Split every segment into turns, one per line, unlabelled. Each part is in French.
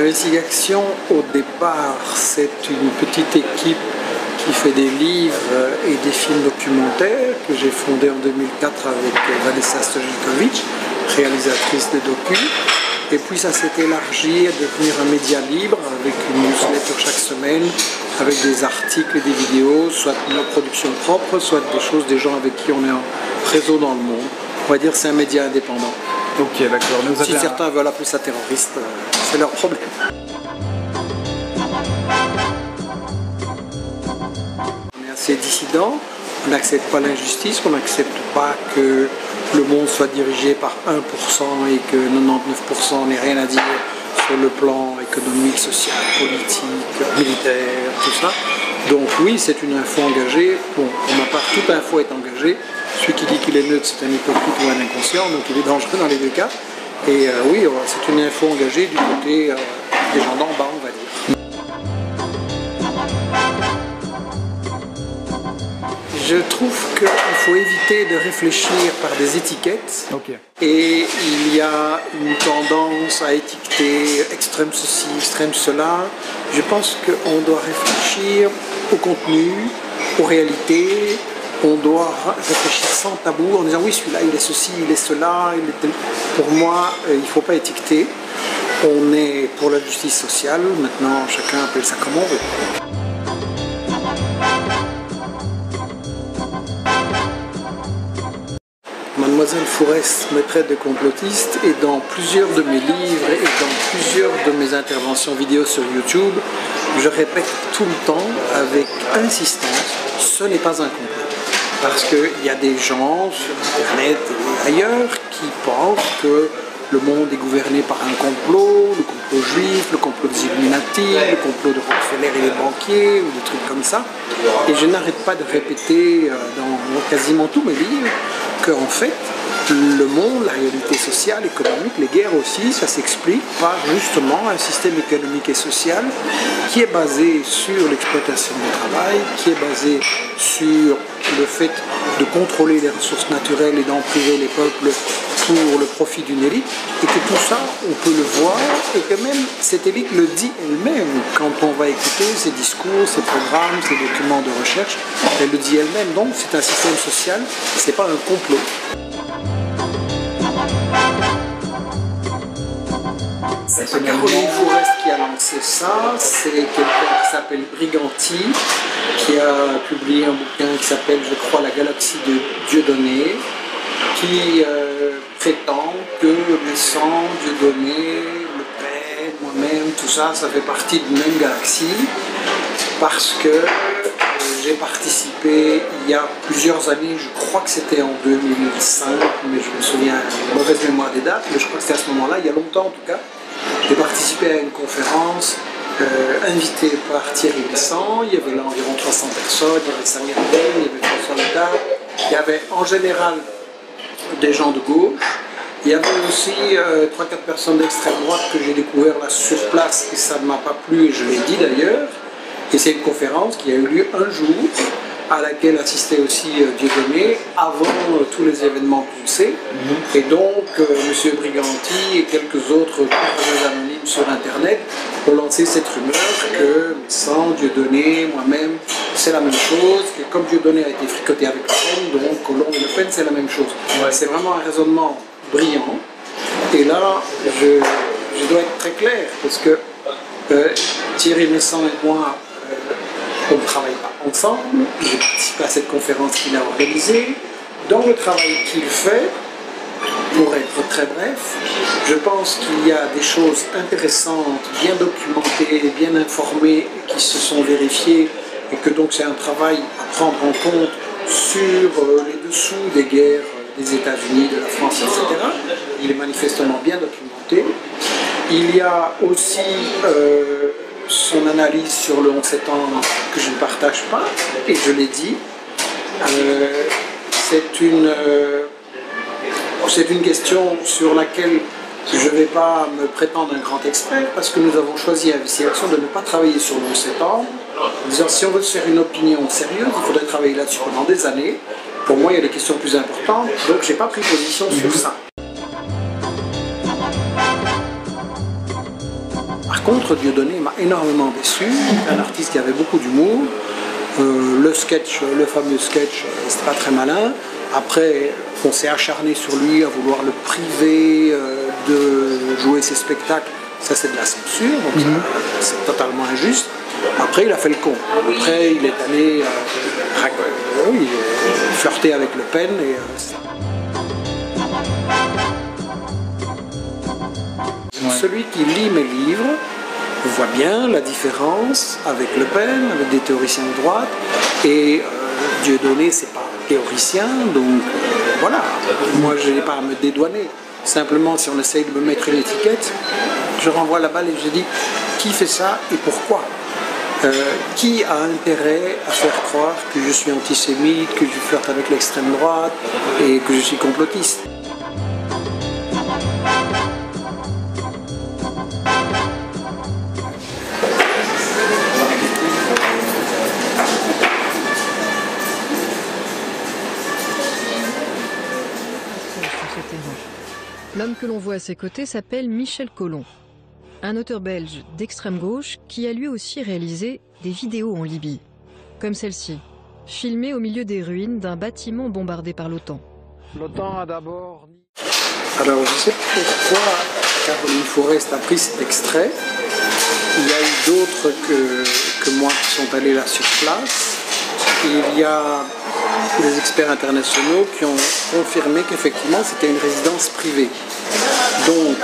Investigation, au départ, c'est une petite équipe qui fait des livres et des films documentaires que j'ai fondé en 2004 avec Vanessa Stojikovic, réalisatrice de docu. Et puis ça s'est élargi à devenir un média libre avec une newsletter chaque semaine, avec des articles et des vidéos, soit nos productions propres, soit des choses des gens avec qui on est en réseau dans le monde. On va dire que c'est un média indépendant.
Ok, d'accord.
Si certains veulent appeler ça terroriste, c'est leur problème. On est assez dissident, on n'accepte pas l'injustice, on n'accepte pas que le monde soit dirigé par 1% et que 99% n'ait rien à dire sur le plan économique, social, politique, militaire, tout ça. Donc oui, c'est une info engagée. Bon, pour ma part, toute info est engagée. Celui qui dit qu'il est neutre, c'est un hypocrite ou un inconscient, donc il est dangereux dans les deux cas. Et oui, c'est une info engagée du côté des gens d'en bas, on va dire. Je trouve qu'il faut éviter de réfléchir par des étiquettes.
Okay.
Et il y a une tendance à étiqueter extrême ceci, extrême cela. Je pense qu'on doit réfléchir au contenu, aux réalités. On doit réfléchir sans tabou en disant oui, celui-là il est ceci, il est cela. Il est tel. Pour moi, il ne faut pas étiqueter. On est pour la justice sociale. Maintenant, chacun appelle ça comme on veut. Mademoiselle Fourest me traite de complotiste et dans plusieurs de mes livres et dans plusieurs de mes interventions vidéo sur YouTube, je répète tout le temps avec insistance, ce n'est pas un complot. Parce qu'il y a des gens sur Internet et ailleurs qui pensent que le monde est gouverné par un complot, le complot juif, le complot des Illuminati, le complot de Rockefeller et les banquiers, ou des trucs comme ça. Et je n'arrête pas de répéter dans quasiment tous mes livres qu'en fait, le monde, la réalité sociale, économique, les guerres aussi, ça s'explique par justement un système économique et social qui est basé sur l'exploitation du travail, qui est basé sur le fait de contrôler les ressources naturelles et d'en priver les peuples pour le profit d'une élite, et que tout ça, on peut le voir, et que même cette élite le dit elle-même quand on va écouter ses discours, ses programmes, ses documents de recherche, elle le dit elle-même. Donc c'est un système social, c'est pas un complot. C'est Caroline Fourest qui a lancé ça, c'est quelqu'un qui s'appelle Briganti, qui a publié un bouquin qui s'appelle, je crois, La galaxie de Dieudonné, qui prétend que mes sangs, Dieudonné, Le Père, moi-même, tout ça, ça fait partie d'une même galaxie, parce que j'ai participé il y a plusieurs années, je crois que c'était en 2005, mais je me souviens, mauvaise mémoire des dates, mais je crois que c'était à ce moment-là, il y a longtemps en tout cas. J'ai participé à une conférence invitée par Thierry Besson. Il y avait là environ 300 personnes, il y avait Samir Ben, il y avait François Letard, il y avait en général des gens de gauche. Il y avait aussi 3-4 personnes d'extrême droite que j'ai découvert là sur place et ça ne m'a pas plu et je l'ai dit d'ailleurs. Et c'est une conférence qui a eu lieu un jour, à laquelle assistait aussi Dieudonné avant tous les événements qu'on sait. Et donc, M. Briganti et quelques autres personnes anonymes sur Internet ont lancé cette rumeur que Messant, Dieudonné, moi-même, c'est la même chose, que comme Dieudonné a été fricoté avec Le Pen, donc Collomb et Le Pen, c'est la même chose. Ouais. C'est vraiment un raisonnement brillant. Et là, je dois être très clair, parce que Thierry Messant et moi, on ne travaille pas ensemble. J'ai participé à cette conférence qu'il a organisée. Dans le travail qu'il fait, pour être très bref, je pense qu'il y a des choses intéressantes, bien documentées, bien informées, qui se sont vérifiées, et que donc c'est un travail à prendre en compte sur les dessous des guerres des États-Unis, de la France, etc. Il est manifestement bien documenté. Il y a aussi son analyse sur le 11 septembre que je ne partage pas, et je l'ai dit. C'est une question sur laquelle je ne vais pas me prétendre un grand expert, parce que nous avons choisi à Vici Action de ne pas travailler sur le 11 septembre, en disant si on veut se faire une opinion sérieuse, il faudrait travailler là-dessus pendant des années. Pour moi, il y a des questions plus importantes, donc je n'ai pas pris position sur ça. Par contre, Dieudonné m'a énormément déçu. Un artiste qui avait beaucoup d'humour. Le sketch, le fameux sketch, c'était pas très malin. Après, on s'est acharné sur lui à vouloir le priver de jouer ses spectacles. Ça, c'est de la censure, donc c'est totalement injuste. Après, il a fait le con. Après, il est allé flirter avec Le Pen. Celui qui lit mes livres voit bien la différence avec Le Pen, avec des théoriciens de droite. Et Dieudonné, c'est pas un théoricien, donc voilà. Moi, je n'ai pas à me dédouaner. Simplement, si on essaye de me mettre une étiquette, je renvoie la balle et je dis qui fait ça et pourquoi. Qui a intérêt à faire croire que je suis antisémite, que je flirte avec l'extrême droite et que je suis complotiste.
L'homme que l'on voit à ses côtés s'appelle Michel Collomb, un auteur belge d'extrême gauche qui a lui aussi réalisé des vidéos en Libye, comme celle-ci, filmée au milieu des ruines d'un bâtiment bombardé par l'OTAN.
L'OTAN a d'abord... Alors je sais pas pourquoi Caroline Forest a pris cet extrait. Il y a eu d'autres que moi qui sont allés là sur place. Il y a des experts internationaux qui ont confirmé qu'effectivement c'était une résidence privée. Donc,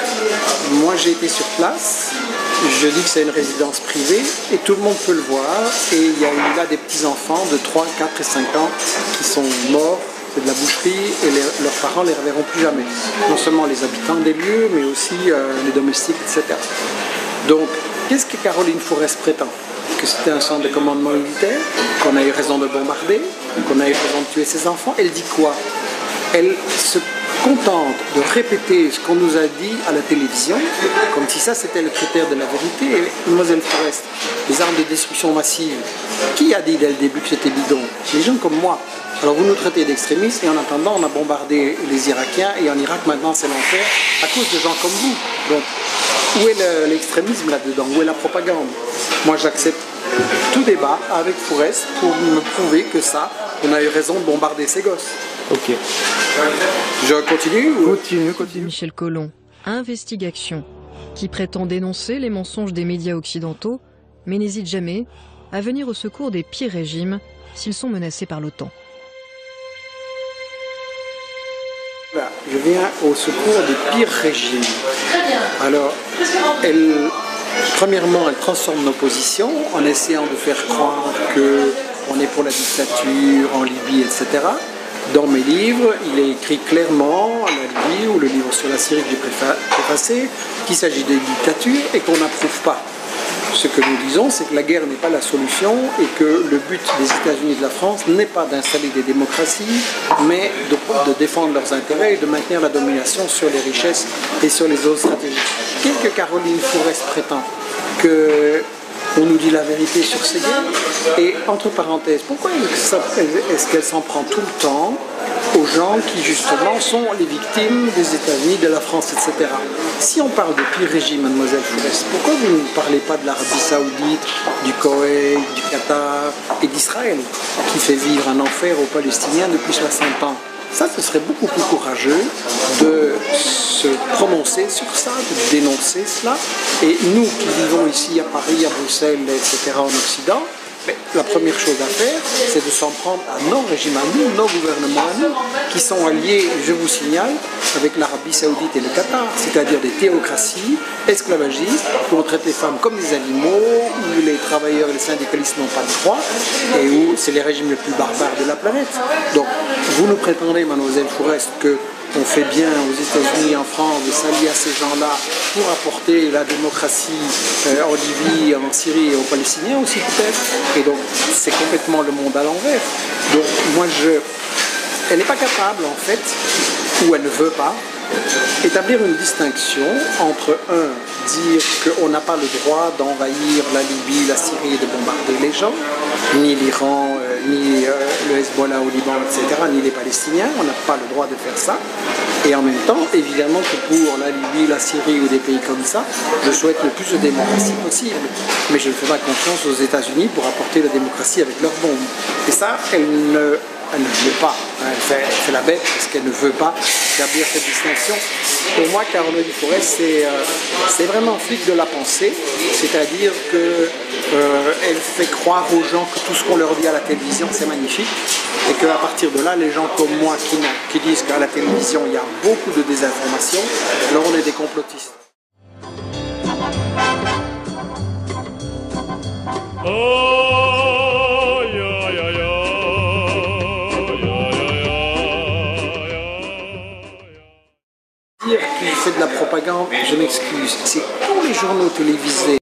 moi j'ai été sur place, je dis que c'est une résidence privée et tout le monde peut le voir. Et il y a eu là des petits-enfants de 3, 4 et 5 ans qui sont morts, c'est de la boucherie et leurs parents ne les reverront plus jamais. Non seulement les habitants des lieux, mais aussi les domestiques, etc. Donc, qu'est-ce que Caroline Forest prétend? Que c'était un centre de commandement militaire, qu'on a eu raison de bombarder, qu'on a eu raison de tuer ses enfants. Elle dit quoi? Elle se contente de répéter ce qu'on nous a dit à la télévision, comme si ça c'était le critère de la vérité. Et Mademoiselle Forest, les armes de destruction massive, qui a dit dès le début que c'était bidon? Les gens comme moi. Alors vous nous traitez d'extrémistes et en attendant on a bombardé les Irakiens et en Irak maintenant c'est l'enfer à cause de gens comme vous. Donc où est l'extrémisme là-dedans? Où est la propagande? Moi j'accepte tout débat avec Forest pour me prouver que ça, on a eu raison de bombarder ces gosses. Ok. Je continue ou... Continue.
Michel Collomb, Investigation, qui prétend dénoncer les mensonges des médias occidentaux, mais n'hésite jamais à venir au secours des pires régimes s'ils sont menacés par l'OTAN.
Là, je viens au secours des pires régimes. Alors, premièrement, elle transforme nos positions en essayant de faire croire qu'on est pour la dictature en Libye, etc. Dans mes livres, il est écrit clairement, la Libye ou le livre sur la Syrie que j'ai préfacé, qu'il s'agit de dictature et qu'on n'approuve pas. Ce que nous disons, c'est que la guerre n'est pas la solution et que le but des États-Unis et de la France n'est pas d'installer des démocraties, mais de défendre leurs intérêts et de maintenir la domination sur les richesses et sur les autres stratégies. Qu'est-ce que Caroline Forest prétend? On nous dit la vérité sur ces guerres. Et entre parenthèses, pourquoi est-ce qu'elle s'en prend tout le temps aux gens qui justement sont les victimes des États-Unis, de la France, etc. Si on parle de pire régime, Mademoiselle Forest, pourquoi vous ne parlez pas de l'Arabie Saoudite, du Koweït, du Qatar et d'Israël, qui fait vivre un enfer aux Palestiniens depuis 60 ans? Ça, ce serait beaucoup plus courageux de se prononcer sur ça, de dénoncer cela. Et nous qui vivons ici à Paris, à Bruxelles, etc., en Occident, mais la première chose à faire, c'est de s'en prendre à nos régimes à nous, nos gouvernements à nous, qui sont alliés, je vous signale, avec l'Arabie Saoudite et le Qatar, c'est-à-dire des théocraties esclavagistes, où on traite les femmes comme des animaux, où les travailleurs et les syndicalistes n'ont pas de droits, et où c'est les régimes les plus barbares de la planète. Donc, vous nous prétendez, Mademoiselle Forest, que on fait bien aux États-Unis et en France de s'allier à ces gens-là pour apporter la démocratie en Libye, en Syrie et aux Palestiniens aussi peut-être. Et donc c'est complètement le monde à l'envers. Donc moi elle n'est pas capable en fait, ou elle ne veut pas, établir une distinction entre dire qu'on n'a pas le droit d'envahir la Libye, la Syrie et de bombarder les gens, ni l'Iran, ni le Hezbollah au Liban, etc., ni les Palestiniens, on n'a pas le droit de faire ça. Et en même temps, évidemment que pour la Libye, la Syrie ou des pays comme ça, je souhaite le plus de démocratie possible. Mais je ne fais pas confiance aux États-Unis pour apporter la démocratie avec leurs bombes. Et ça, elle ne veut pas. Elle fait la bête parce qu'elle ne veut pas établir cette distinction. Pour moi, Caroline Forest, c'est vraiment flic de la pensée, c'est-à-dire qu'elle fait croire aux gens que tout ce qu'on leur dit à la télévision, c'est magnifique, et qu'à partir de là, les gens comme moi qui disent qu'à la télévision, il y a beaucoup de désinformation, alors on est des complotistes. Dire qu'il fait de la propagande, je m'excuse, c'est tous les journaux télévisés